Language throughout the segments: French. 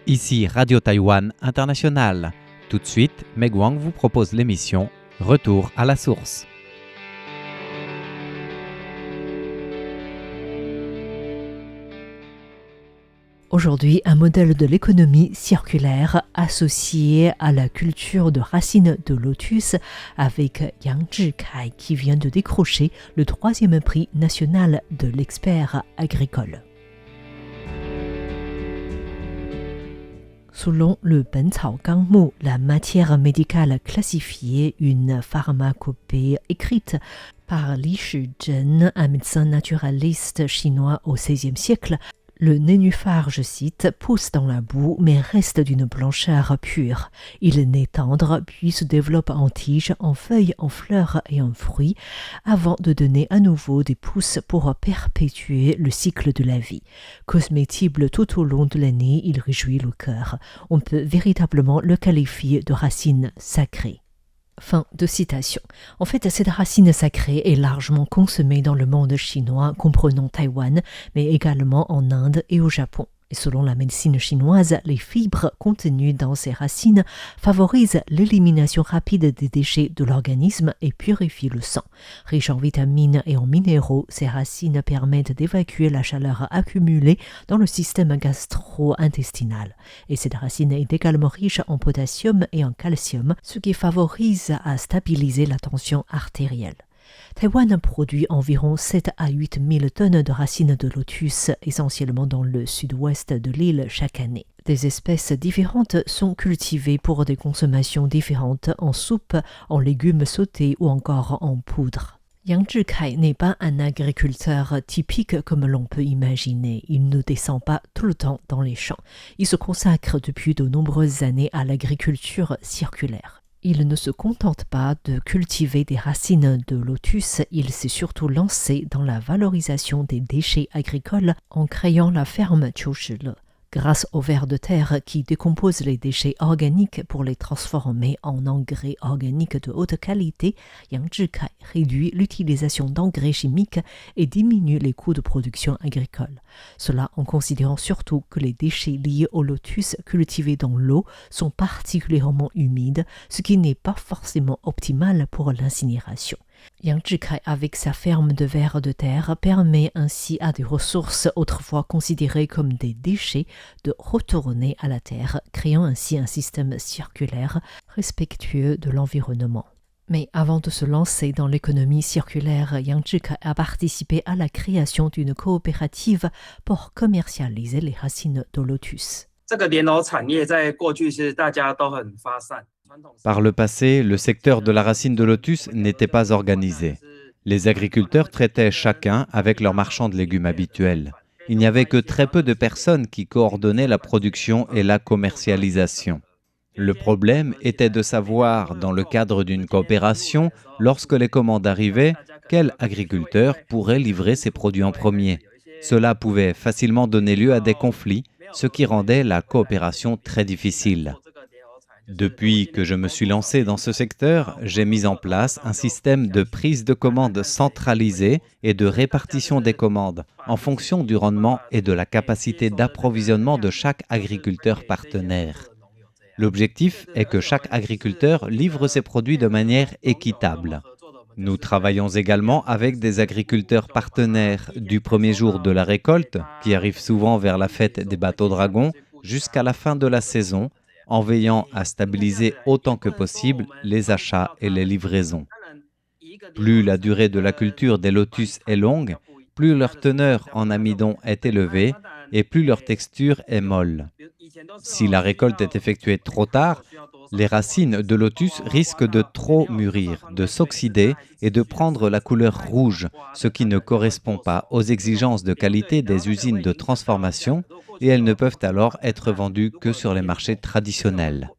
Ici Radio Taïwan International. Tout de suite, Meg Wang vous propose l'émission Retour à la source. Aujourd'hui, un modèle de l'économie circulaire associé à la culture de racines de lotus avec Yang Zhikai qui vient de décrocher le 3e prix national de l'expert agricole. Selon le Bencao Gangmu, la matière médicale classifiée, une pharmacopée écrite par Li Shizhen, un médecin naturaliste chinois au XVIe siècle, le nénuphar, je cite, pousse dans la boue mais reste d'une blancheur pure. Il naît tendre puis se développe en tiges, en feuilles, en fleurs et en fruits avant de donner à nouveau des pousses pour perpétuer le cycle de la vie. Cosmétible tout au long de l'année, il réjouit le cœur. On peut véritablement le qualifier de racine sacrée. Fin de citation. En fait, cette racine sacrée est largement consommée dans le monde chinois, comprenant Taïwan, mais également en Inde et au Japon. Et selon la médecine chinoise, les fibres contenues dans ces racines favorisent l'élimination rapide des déchets de l'organisme et purifient le sang. Riches en vitamines et en minéraux, ces racines permettent d'évacuer la chaleur accumulée dans le système gastro-intestinal. Et cette racine est également riche en potassium et en calcium, ce qui favorise à stabiliser la tension artérielle. Taïwan produit environ 7 à 8 000 tonnes de racines de lotus, essentiellement dans le sud-ouest de l'île chaque année. Des espèces différentes sont cultivées pour des consommations différentes en soupe, en légumes sautés ou encore en poudre. Yang Zhikai n'est pas un agriculteur typique comme l'on peut imaginer. Il ne descend pas tout le temps dans les champs. Il se consacre depuis de nombreuses années à l'agriculture circulaire. Il ne se contente pas de cultiver des racines de lotus, il s'est surtout lancé dans la valorisation des déchets agricoles en créant la ferme Qiushile. Grâce aux vers de terre qui décomposent les déchets organiques pour les transformer en engrais organiques de haute qualité, Yang Zhikai réduit l'utilisation d'engrais chimiques et diminue les coûts de production agricole. Cela en considérant surtout que les déchets liés au lotus cultivés dans l'eau sont particulièrement humides, ce qui n'est pas forcément optimal pour l'incinération. Yang Zhikai, avec sa ferme de vers de terre, permet ainsi à des ressources autrefois considérées comme des déchets de retourner à la terre, créant ainsi un système circulaire respectueux de l'environnement. Mais avant de se lancer dans l'économie circulaire, Yang Zhikai a participé à la création d'une coopérative pour commercialiser les racines de lotus. Par le passé, le secteur de la racine de lotus n'était pas organisé. Les agriculteurs traitaient chacun avec leur marchand de légumes habituel. Il n'y avait que très peu de personnes qui coordonnaient la production et la commercialisation. Le problème était de savoir, dans le cadre d'une coopération, lorsque les commandes arrivaient, quel agriculteur pourrait livrer ses produits en premier. Cela pouvait facilement donner lieu à des conflits, ce qui rendait la coopération très difficile. Depuis que je me suis lancé dans ce secteur, j'ai mis en place un système de prise de commande centralisé et de répartition des commandes en fonction du rendement et de la capacité d'approvisionnement de chaque agriculteur partenaire. L'objectif est que chaque agriculteur livre ses produits de manière équitable. Nous travaillons également avec des agriculteurs partenaires du premier jour de la récolte, qui arrive souvent vers la fête des bateaux dragons, jusqu'à la fin de la saison, en veillant à stabiliser autant que possible les achats et les livraisons. Plus la durée de la culture des lotus est longue, plus leur teneur en amidon est élevée et plus leur texture est molle. Si la récolte est effectuée trop tard, les racines de lotus risquent de trop mûrir, de s'oxyder et de prendre la couleur rouge, ce qui ne correspond pas aux exigences de qualité des usines de transformation et elles ne peuvent alors être vendues que sur les marchés traditionnels.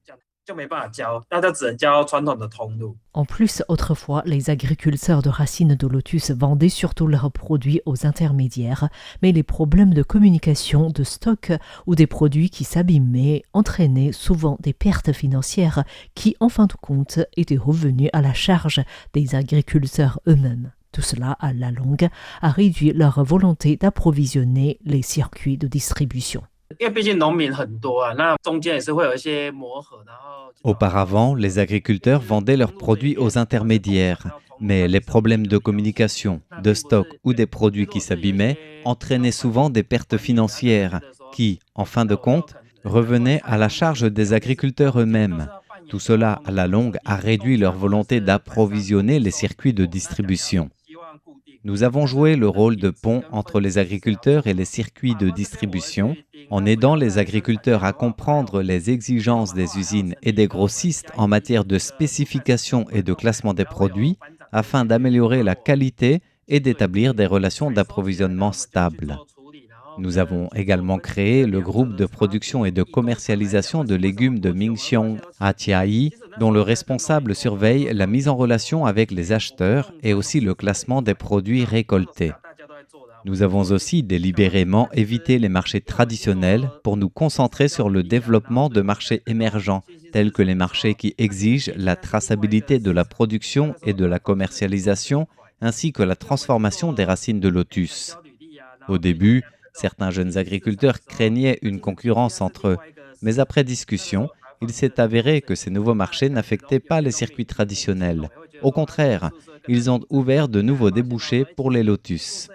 En plus, autrefois, les agriculteurs de racines de lotus vendaient surtout leurs produits aux intermédiaires, mais les problèmes de communication, de stock ou des produits qui s'abîmaient entraînaient souvent des pertes financières qui, en fin de compte, étaient revenues à la charge des agriculteurs eux-mêmes. Tout cela, à la longue, a réduit leur volonté d'approvisionner les circuits de distribution. Auparavant, les agriculteurs vendaient leurs produits aux intermédiaires, mais les problèmes de communication, de stock ou des produits qui s'abîmaient entraînaient souvent des pertes financières qui, en fin de compte, revenaient à la charge des agriculteurs eux-mêmes. Tout cela, à la longue, a réduit leur volonté d'approvisionner les circuits de distribution. Nous avons joué le rôle de pont entre les agriculteurs et les circuits de distribution, en aidant les agriculteurs à comprendre les exigences des usines et des grossistes en matière de spécification et de classement des produits, afin d'améliorer la qualité et d'établir des relations d'approvisionnement stables. Nous avons également créé le groupe de production et de commercialisation de légumes de Minxiong à Chiayi, dont le responsable surveille la mise en relation avec les acheteurs et aussi le classement des produits récoltés. Nous avons aussi délibérément évité les marchés traditionnels pour nous concentrer sur le développement de marchés émergents, tels que les marchés qui exigent la traçabilité de la production et de la commercialisation, ainsi que la transformation des racines de lotus. Au début, certains jeunes agriculteurs craignaient une concurrence entre eux, mais après discussion, il s'est avéré que ces nouveaux marchés n'affectaient pas les circuits traditionnels. Au contraire, ils ont ouvert de nouveaux débouchés pour les lotus.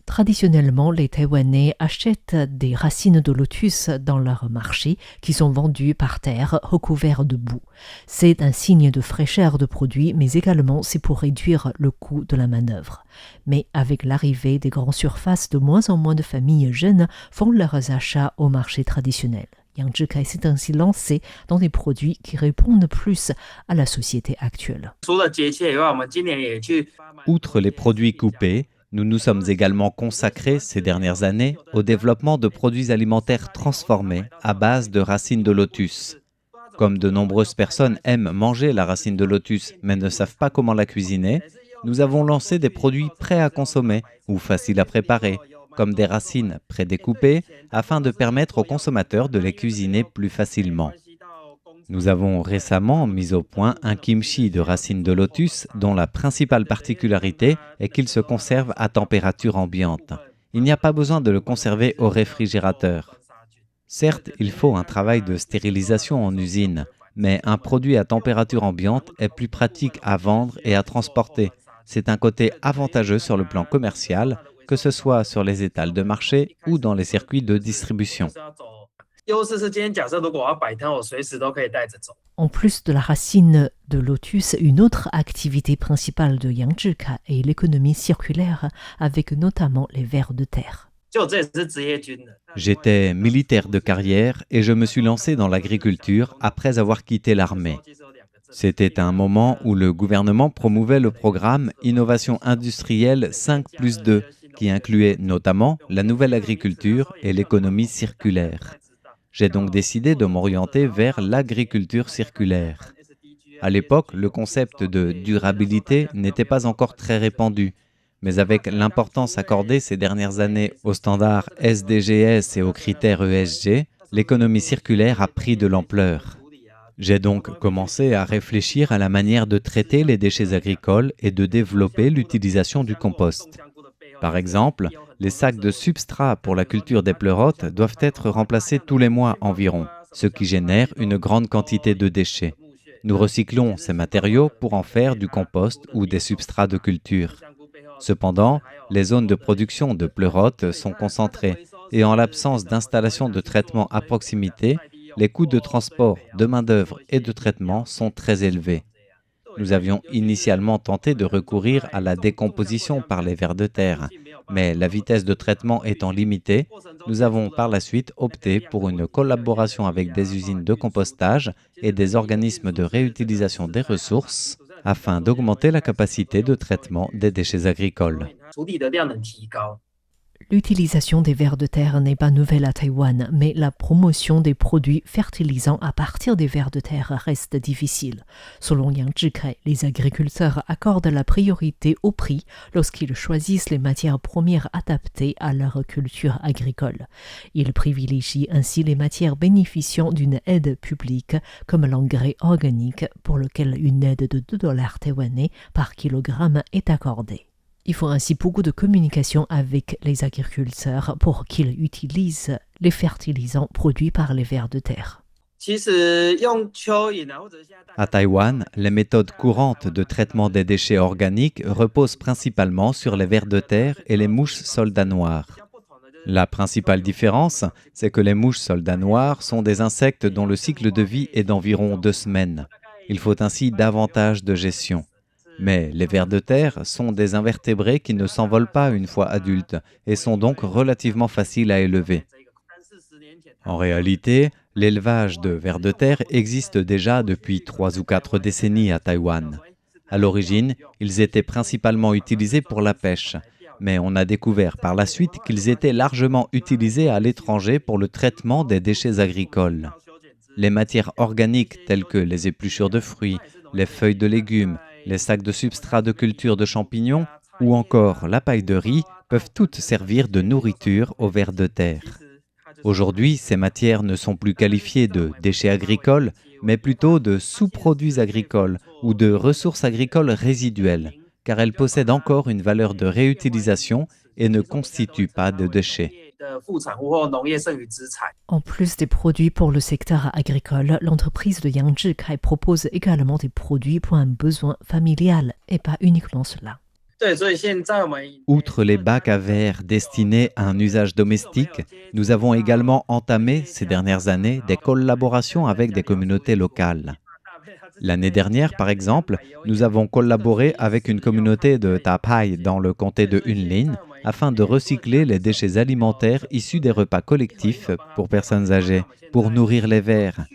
Traditionnellement, les Taïwanais achètent des racines de lotus dans leur marché qui sont vendues par terre recouverts de boue. C'est un signe de fraîcheur de produit, mais également c'est pour réduire le coût de la manœuvre. Mais avec l'arrivée des grandes surfaces, de moins en moins de familles jeunes font leurs achats au marché traditionnel. Yang Zhikai s'est ainsi lancé dans des produits qui répondent plus à la société actuelle. Outre les produits coupés, nous nous sommes également consacrés ces dernières années au développement de produits alimentaires transformés à base de racines de lotus. Comme de nombreuses personnes aiment manger la racine de lotus mais ne savent pas comment la cuisiner, nous avons lancé des produits prêts à consommer ou faciles à préparer, comme des racines prédécoupées, afin de permettre aux consommateurs de les cuisiner plus facilement. Nous avons récemment mis au point un kimchi de racines de lotus dont la principale particularité est qu'il se conserve à température ambiante. Il n'y a pas besoin de le conserver au réfrigérateur. Certes, il faut un travail de stérilisation en usine, mais un produit à température ambiante est plus pratique à vendre et à transporter. C'est un côté avantageux sur le plan commercial, que ce soit sur les étals de marché ou dans les circuits de distribution. En plus de la racine de lotus, une autre activité principale de Yang Zhikai est l'économie circulaire, avec notamment les vers de terre. J'étais militaire de carrière et je me suis lancé dans l'agriculture après avoir quitté l'armée. C'était un moment où le gouvernement promouvait le programme Innovation industrielle 5+2, qui incluait notamment la nouvelle agriculture et l'économie circulaire. J'ai donc décidé de m'orienter vers l'agriculture circulaire. À l'époque, le concept de durabilité n'était pas encore très répandu, mais avec l'importance accordée ces dernières années aux standards SDGs et aux critères ESG, l'économie circulaire a pris de l'ampleur. J'ai donc commencé à réfléchir à la manière de traiter les déchets agricoles et de développer l'utilisation du compost. Par exemple, les sacs de substrat pour la culture des pleurotes doivent être remplacés tous les mois environ, ce qui génère une grande quantité de déchets. Nous recyclons ces matériaux pour en faire du compost ou des substrats de culture. Cependant, les zones de production de pleurotes sont concentrées et en l'absence d'installation de traitement à proximité, les coûts de transport, de main-d'œuvre et de traitement sont très élevés. Nous avions initialement tenté de recourir à la décomposition par les vers de terre, mais la vitesse de traitement étant limitée, nous avons par la suite opté pour une collaboration avec des usines de compostage et des organismes de réutilisation des ressources afin d'augmenter la capacité de traitement des déchets agricoles. L'utilisation des vers de terre n'est pas nouvelle à Taïwan, mais la promotion des produits fertilisants à partir des vers de terre reste difficile. Selon Yang Zhikai, les agriculteurs accordent la priorité au prix lorsqu'ils choisissent les matières premières adaptées à leur culture agricole. Ils privilégient ainsi les matières bénéficiant d'une aide publique, comme l'engrais organique, pour lequel une aide de $2 taïwanais par kilogramme est accordée. Il faut ainsi beaucoup de communication avec les agriculteurs pour qu'ils utilisent les fertilisants produits par les vers de terre. À Taïwan, les méthodes courantes de traitement des déchets organiques reposent principalement sur les vers de terre et les mouches soldats noirs. La principale différence, c'est que les mouches soldats noirs sont des insectes dont le cycle de vie est d'environ 2 semaines. Il faut ainsi davantage de gestion. Mais les vers de terre sont des invertébrés qui ne s'envolent pas une fois adultes et sont donc relativement faciles à élever. En réalité, l'élevage de vers de terre existe déjà depuis 3 ou 4 décennies à Taïwan. À l'origine, ils étaient principalement utilisés pour la pêche, mais on a découvert par la suite qu'ils étaient largement utilisés à l'étranger pour le traitement des déchets agricoles. Les matières organiques telles que les épluchures de fruits, les feuilles de légumes, les sacs de substrat de culture de champignons ou encore la paille de riz peuvent toutes servir de nourriture aux vers de terre. Aujourd'hui, ces matières ne sont plus qualifiées de déchets agricoles, mais plutôt de sous-produits agricoles ou de ressources agricoles résiduelles, car elles possèdent encore une valeur de réutilisation et ne constituent pas de déchets. En plus des produits pour le secteur agricole, l'entreprise de Yang Zhikai propose également des produits pour un besoin familial et pas uniquement cela. Outre les bacs à verre destinés à un usage domestique, nous avons également entamé ces dernières années des collaborations avec des communautés locales. L'année dernière, par exemple, nous avons collaboré avec une communauté de Ta Pai dans le comté de Yunlin afin de recycler les déchets alimentaires issus des repas collectifs pour personnes âgées, pour nourrir les vers,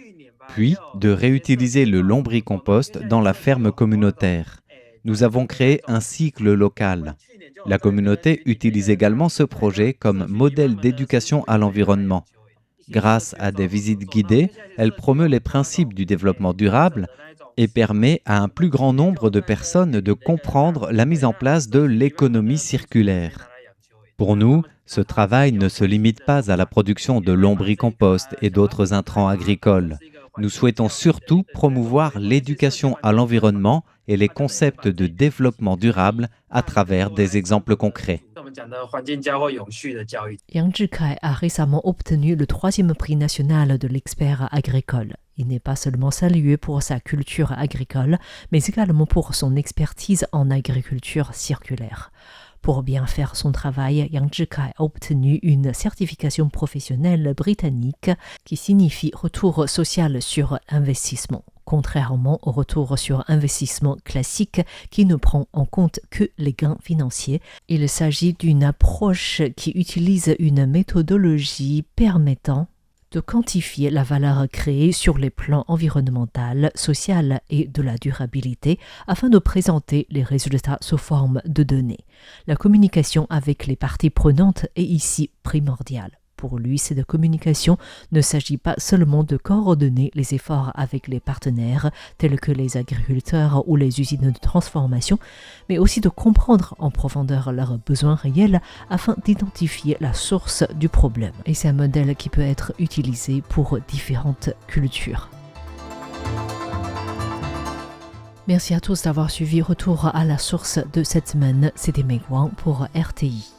puis de réutiliser le lombricompost dans la ferme communautaire. Nous avons créé un cycle local. La communauté utilise également ce projet comme modèle d'éducation à l'environnement. Grâce à des visites guidées, elle promeut les principes du développement durable et permet à un plus grand nombre de personnes de comprendre la mise en place de l'économie circulaire. Pour nous, ce travail ne se limite pas à la production de lombricompost et d'autres intrants agricoles. Nous souhaitons surtout promouvoir l'éducation à l'environnement et les concepts de développement durable à travers des exemples concrets. Yang Zhikai a récemment obtenu le 3e prix national de l'expert agricole. Il n'est pas seulement salué pour sa culture agricole, mais également pour son expertise en agriculture circulaire. Pour bien faire son travail, Yang Zhikai a obtenu une certification professionnelle britannique qui signifie retour social sur investissement, contrairement au retour sur investissement classique qui ne prend en compte que les gains financiers. Il s'agit d'une approche qui utilise une méthodologie permettant de quantifier la valeur créée sur les plans environnemental, social et de la durabilité afin de présenter les résultats sous forme de données. La communication avec les parties prenantes est ici primordiale. Pour lui, cette communication ne s'agit pas seulement de coordonner les efforts avec les partenaires tels que les agriculteurs ou les usines de transformation, mais aussi de comprendre en profondeur leurs besoins réels afin d'identifier la source du problème. Et c'est un modèle qui peut être utilisé pour différentes cultures. Merci à tous d'avoir suivi Retour à la source de cette semaine. C'était Meg Wang pour RTI.